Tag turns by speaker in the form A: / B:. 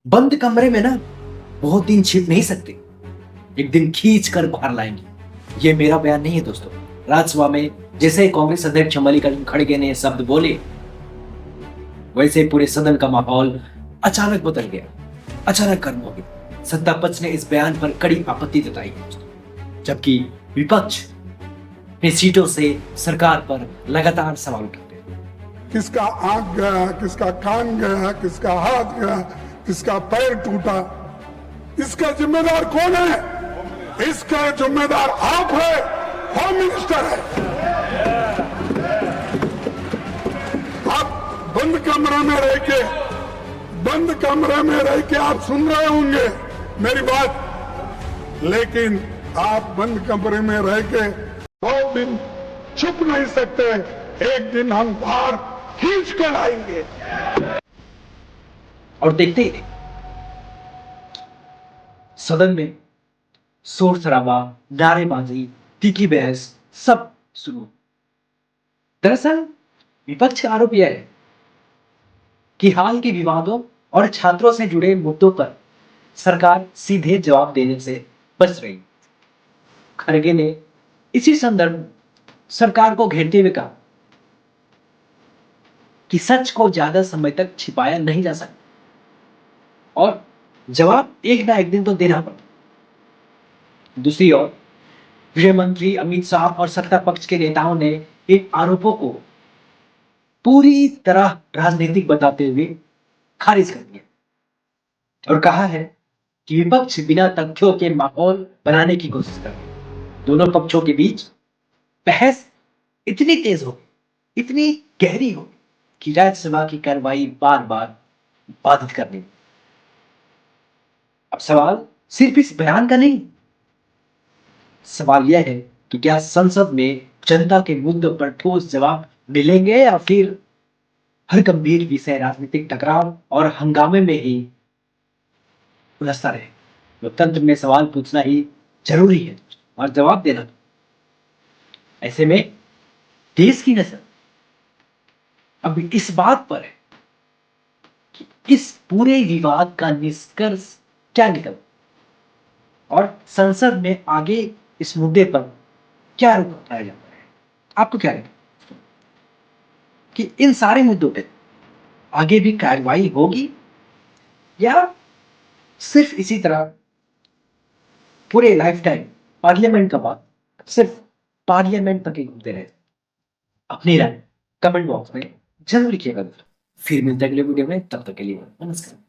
A: बंद कमरे में ना बहुत दिन छिप नहीं सकते, एक दिन खींच कर बाहर लाएंगे। ये मेरा बयान नहीं है दोस्तों। राज्यसभा में जैसे ही कांग्रेस अध्यक्ष मल्लिकार्जुन खड़गे ने शब्द बोले, वैसे ही पूरे सदन का माहौल अचानक बदल गया। अचानक गर्म हो गया। सत्ता पक्ष ने इस बयान पर कड़ी आपत्ति जताई, जबकि विपक्ष अपनी सीटों से सरकार पर लगातार सवाल उठाते हैं।
B: किसका आंख गया, किसका कान गया, किसका हाथ गया, किसका पैर टूटा, इसका जिम्मेदार कौन है? इसका जिम्मेदार आप है, होम मिनिस्टर है। आप बंद कमरे में रह के आप सुन रहे होंगे मेरी बात, लेकिन आप बंद कमरे में रह के 2 दिन छुप नहीं सकते। एक दिन हम बाहर खींच कर आएंगे।
A: और देखते ही सदन में शोर शराबा, नारेबाजी, तीखी बहस सब शुरू। दरअसल विपक्ष का आरोप यह है कि हाल के विवादों और छात्रों से जुड़े मुद्दों पर सरकार सीधे जवाब देने से बच रही। खड़गे ने इसी संदर्भ सरकार को घेरते हुए कहा कि सच को ज्यादा समय तक छिपाया नहीं जा सकता और जवाब एक ना एक दिन तो देना पड़ा। दूसरी ओर गृह मंत्री अमित शाह और सत्ता पक्ष के नेताओं ने इन आरोपों को पूरी तरह राजनीतिक बताते हुए खारिज कर दिया और कहा है कि विपक्ष बिना तथ्यों के माहौल बनाने की कोशिश कर रहा है। दोनों पक्षों के बीच बहस इतनी तेज हो गई, इतनी गहरी हो गई कि राज्यसभा की कार्रवाई बार बार बाधित करनी। अब सवाल सिर्फ इस बयान का नहीं, सवाल यह है कि क्या संसद में जनता के मुद्दों पर ठोस जवाब मिलेंगे या फिर हर गंभीर विषय राजनीतिक टकराव और हंगामे में ही उलझता रहे। लोकतंत्र में सवाल पूछना ही जरूरी है और जवाब देना। ऐसे में देश की नजर अब इस बात पर है कि इस पूरे विवाद का निष्कर्ष क्या निकल और संसद में आगे इस मुद्दे पर क्या रुख अपनाया जाता है। आपको क्या लगता है कि इन सारे मुद्दों पे आगे भी कार्रवाई होगी या सिर्फ इसी तरह पूरे लाइफ टाइम पार्लियामेंट का बात सिर्फ पार्लियामेंट तक ही घूमते रहे? अपनी राय कमेंट बॉक्स में जरूर लिखिएगा। फिर मिलते हैं अगले वीडियो में, तब तक के लिए नमस्कार।